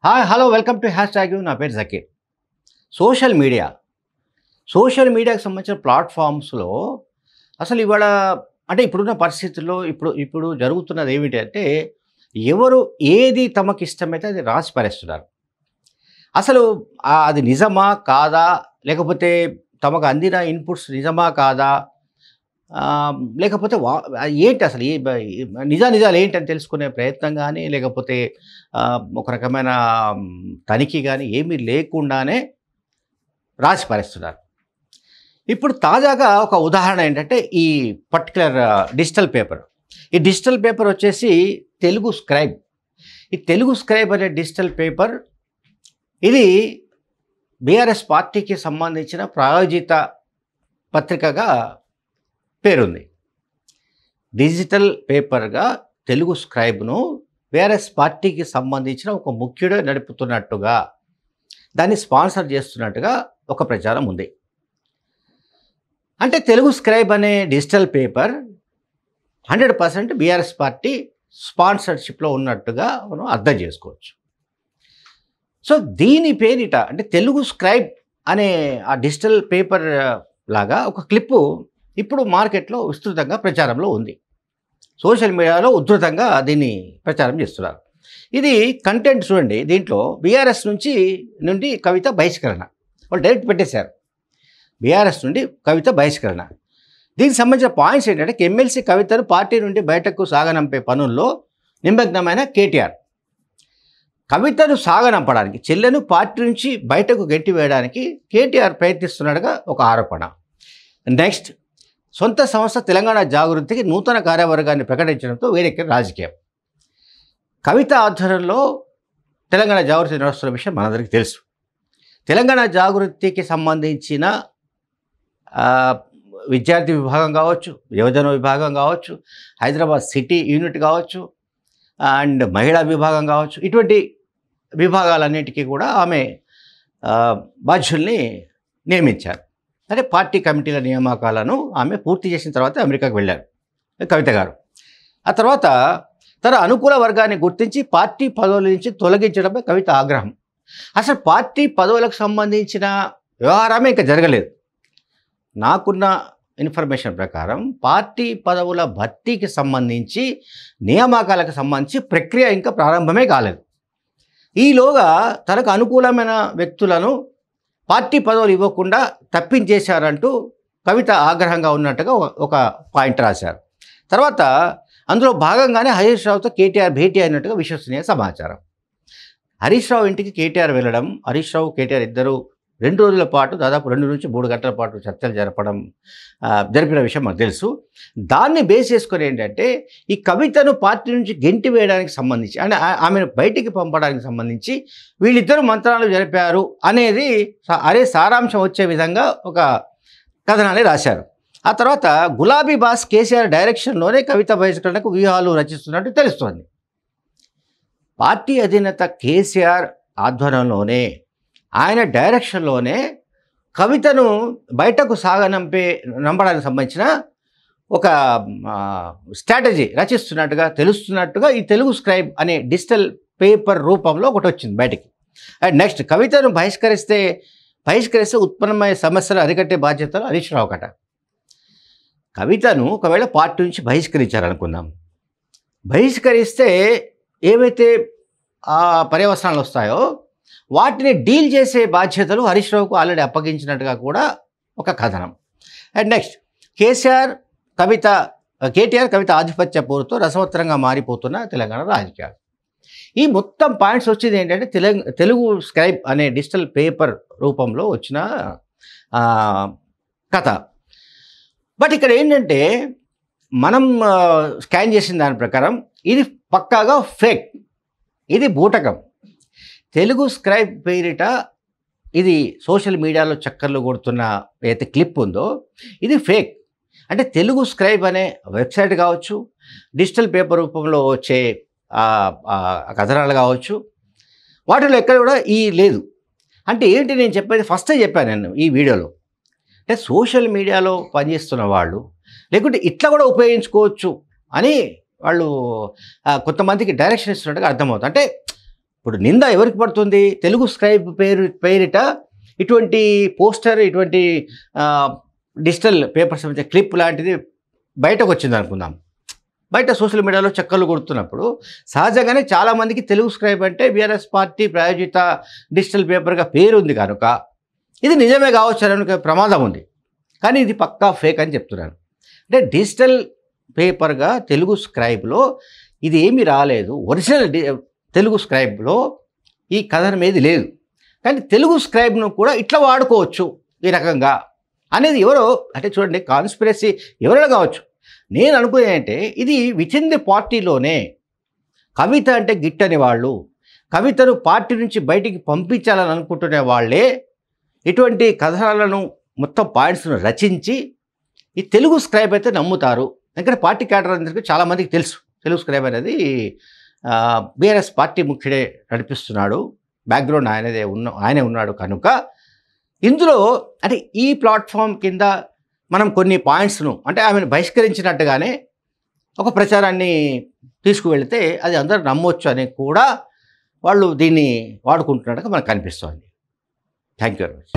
Hi hello welcome to hash tag. నా పేరు Zakir. Social media social మీడియాకి సంబంధించిన ప్లాట్ఫామ్స్లో అసలు ఇవాళ అంటే ఇప్పుడున్న పరిస్థితుల్లో ఇప్పుడు జరుగుతున్నది ఏమిటి అంటే ఎవరు ఏది తమకు ఇష్టమైతే అది రాసి పారేస్తున్నారు. అసలు అది నిజమా కాదా, లేకపోతే తమకు అందిన ఇన్పుట్స్ నిజమా కాదా, లేకపోతే ఏంటి అసలు నిజాలు ఏంటని తెలుసుకునే ప్రయత్నం కానీ, లేకపోతే ఒక రకమైన తనిఖీ కానీ ఏమీ లేకుండానే రాసి పారేస్తున్నారు. ఇప్పుడు తాజాగా ఒక ఉదాహరణ ఏంటంటే ఈ పర్టికులర్ ఈ డిజిటల్ పేపర్ వచ్చేసి తెలుగు స్క్రైబ్. ఈ తెలుగు స్క్రైబ్ అనే డిజిటల్ పేపర్ ఇది బీఆర్ఎస్ పార్టీకి సంబంధించిన ప్రాయోజిత పత్రికగా పేరుంది. డిజిటల్ పేపర్గా తెలుగు స్క్రైబ్ను బీఆర్ఎస్ పార్టీకి సంబంధించిన ఒక ముఖ్యుడు నడుపుతున్నట్టుగా, దాన్ని స్పాన్సర్ చేస్తున్నట్టుగా ఒక ప్రచారం ఉంది. అంటే తెలుగు స్క్రైబ్ అనే డిజిటల్ పేపర్ 100% బీఆర్ఎస్ పార్టీ స్పాన్సర్షిప్లో ఉన్నట్టుగా మనం అర్థం చేసుకోవచ్చు. సో దీని పేరిట అంటే తెలుగు స్క్రైబ్ అనే ఆ డిజిటల్ పేపర్ లాగా ఒక క్లిప్పు ఇప్పుడు మార్కెట్లో విస్తృతంగా ప్రచారంలో ఉంది. సోషల్ మీడియాలో ఉధృతంగా దీన్ని ప్రచారం చేస్తున్నారు. ఇది కంటెంట్ చూడండి. దీంట్లో బీఆర్ఎస్ నుండి కవిత బహిష్కరణ వాళ్ళు డైరెక్ట్ పెట్టేశారు. బీఆర్ఎస్ నుండి కవిత బహిష్కరణ. దీనికి సంబంధించిన పాయింట్స్ ఏంటంటే ఎమ్మెల్సీ కవితను పార్టీ నుండి బయటకు సాగనంపే పనుల్లో నిమగ్నమైన కేటీఆర్, కవితను సాగనంపడానికి చెల్లెను పార్టీ నుంచి బయటకు గెంటి వేయడానికి కేటీఆర్ ప్రయత్నిస్తున్నాడుగా ఒక ఆరోపణ. నెక్స్ట్, సొంత సంస్థ తెలంగాణ జాగృతికి నూతన కార్యవర్గాన్ని ప్రకటించడంతో వేడెక్కిన రాజకీయం. కవిత ఆధ్వర్యంలో తెలంగాణ జాగృతి నడుస్తున్న విషయం మనందరికీ తెలుసు. తెలంగాణ జాగృతికి సంబంధించిన విద్యార్థి విభాగం కావచ్చు, యువజన విభాగం కావచ్చు, హైదరాబాద్ సిటీ యూనిట్ కావచ్చు, అండ్ మహిళా విభాగం కావచ్చు, ఇటువంటి విభాగాలన్నిటికీ కూడా ఆమె బాధ్యుల్ని నియమించారు. అంటే పార్టీ కమిటీల నియామకాలను ఆమె పూర్తి చేసిన తర్వాత అమెరికాకు వెళ్ళారు కవిత గారు. ఆ తర్వాత తన అనుకూల వర్గాన్ని గుర్తించి పార్టీ పదవుల నుంచి తొలగించడమే కవిత ఆగ్రహం. అసలు పార్టీ పదవులకు సంబంధించిన వ్యవహారమే ఇంకా జరగలేదు. నాకున్న ఇన్ఫర్మేషన్ ప్రకారం పార్టీ పదవుల భర్తీకి సంబంధించి, నియామకాలకు సంబంధించి ప్రక్రియ ఇంకా ప్రారంభమే కాలేదు. ఈలోగా తనకు అనుకూలమైన వ్యక్తులను పార్టీ పదవులు ఇవ్వకుండా తప్పించేశారంటూ కవిత ఆగ్రహంగా ఉన్నట్టుగా ఒక పాయింట్ రాశారు. తర్వాత అందులో భాగంగానే హరీష్ రావుతో కేటీఆర్ భేటీ అయినట్టుగా విశ్వసనీయ సమాచారం. హరీష్ రావు ఇంటికి కేటీఆర్ వెళ్ళడం, హరీష్ రావు కేటీఆర్ ఇద్దరు 2 రోజుల పాటు దాదాపు 2 నుంచి 3 గంటల పాటు చర్చలు జరిపిన విషయం మనకు తెలుసు. దాన్ని బేస్ చేసుకొని ఏంటంటే ఈ కవితను పార్టీ నుంచి గెంటి వేయడానికి సంబంధించి, అంటే ఆమెను బయటికి పంపడానికి సంబంధించి వీళ్ళిద్దరూ మంత్రాలు జరిపారు అనేది సారాంశం వచ్చే విధంగా ఒక కథనాన్ని రాశారు. ఆ తర్వాత గులాబీ బాస్ కేసీఆర్ డైరెక్షన్లోనే కవిత బహిష్కరణకు వ్యూహాలు రచిస్తున్నట్టు తెలుస్తోంది. పార్టీ అధినేత కేసీఆర్ ఆధ్వర్యంలోనే, ఆయన డైరెక్షన్లోనే కవితను బయటకు నంపడానికి సంబంధించిన ఒక స్ట్రాటజీ రచిస్తున్నట్టుగా తెలుస్తున్నట్టుగా ఈ తెలుగు స్క్రైబ్ అనే డిజిటల్ పేపర్ రూపంలో ఒకటి వచ్చింది బయటికి. అండ్ నెక్స్ట్, కవితను బహిష్కరిస్తే ఉత్పన్నమయ్యే సమస్యలు అరికట్టే బాధ్యతలు హరీష్ రావు కట. కవితను ఒకవేళ పార్టీ నుంచి బహిష్కరించారనుకుందాం. బహిష్కరిస్తే ఏవైతే ఆ పర్యవసనాలు వస్తాయో వాటిని డీల్ చేసే బాధ్యతలు హరీష్ రావుకు ఆల్రెడీ అప్పగించినట్టుగా కూడా ఒక కథనం. అండ్ నెక్స్ట్, కేటీఆర్ కవిత ఆధిపత్య పోరుతో రసవత్తరంగా మారిపోతున్న తెలంగాణ రాజకీయాలు. ఈ మొత్తం పాయింట్స్ వచ్చింది ఏంటంటే తెలుగు స్క్రైబ్ అనే డిజిటల్ పేపర్ రూపంలో వచ్చిన కథ. బట్ ఇక్కడ ఏంటంటే మనం స్కాన్ చేసిన దాని ప్రకారం ఇది పక్కాగా ఫేక్, ఇది బూటకం. తెలుగు స్క్రైబ్ పేరిట ఇది సోషల్ మీడియాలో చక్కర్లు కొడుతున్న ఏదైతే క్లిప్ ఉందో ఇది ఫేక్. అంటే తెలుగు స్క్రైబ్ అనే వెబ్సైట్ కావచ్చు, డిజిటల్ పేపర్ రూపంలో వచ్చే కథనాలు కావచ్చు, వాటిలో ఎక్కడ కూడా లేదు. అంటే ఏంటి నేను చెప్పేది ఫస్టే చెప్పాను నేను ఈ వీడియోలో. అంటే సోషల్ మీడియాలో పనిచేస్తున్న వాళ్ళు లేకుంటే ఇట్లా కూడా ఉపయోగించుకోవచ్చు అని వాళ్ళు కొంతమందికి డైరెక్షన్ ఇస్తున్నట్టుగా అర్థమవుతుంది. అంటే ఇప్పుడు నింద ఎవరికి పడుతుంది? తెలుగు స్క్రైబ్ పేరిట ఇటువంటి పోస్టర్, ఇటువంటి డిజిటల్ పేపర్స్ మధ్య క్లిప్ లాంటిది బయటకు వచ్చింది అనుకుందాం. బయట సోషల్ మీడియాలో చక్కర్లు కొడుతున్నప్పుడు సహజంగానే చాలామందికి తెలుగు స్క్రైబ్ అంటే బీఆర్ఎస్ పార్టీ ప్రాయోజిత డిజిటల్ పేపర్గా పేరుంది కనుక ఇది నిజమే కావచ్చు అనే ప్రమాదం ఉంది. కానీ ఇది పక్కా ఫేక్ అని చెప్తున్నాను. అంటే డిజిటల్ పేపర్గా తెలుగు స్క్రైబ్లో ఇది ఏమీ రాలేదు. ఒరిజినల్ తెలుగు స్క్రైబ్లో ఈ కథనం ఏది లేదు. కానీ తెలుగు స్క్రైబ్ను కూడా ఇట్లా వాడుకోవచ్చు ఈ రకంగా అనేది ఎవరో అంటే చూడండి, కాన్స్పిరసీ ఎవరైనా కావచ్చు. నేను అనుకునే అంటే ఇది వితిన్ ది పార్టీలోనే కవిత అంటే గిట్టని వాళ్ళు, కవితను పార్టీ నుంచి బయటికి పంపించాలని అనుకుంటునే వాళ్ళే ఇటువంటి కథనాలను మొత్తం పాయింట్స్ను రచించి ఈ తెలుగు స్క్రైబ్ అయితే నమ్ముతారు. ఎందుకంటే పార్టీ క్యాడర్ అందరికీ చాలామందికి తెలుసు తెలుగు స్క్రైబ్ అనేది బీఆర్ఎస్ పార్టీ ముఖ్యుడే నడిపిస్తున్నాడు, బ్యాక్గ్రౌండ్ ఆయనే ఉన్నాడు కనుక ఇందులో అంటే ఈ ప్లాట్ఫామ్ కింద మనం కొన్ని పాయింట్స్ను అంటే ఆమెను బహిష్కరించినట్టుగానే ఒక ప్రచారాన్ని తీసుకువెళితే అది అందరూ నమ్మొచ్చు అని కూడా వాళ్ళు దీన్ని వాడుకుంటున్నట్టుగా మనకు కనిపిస్తోంది. Thank you very much.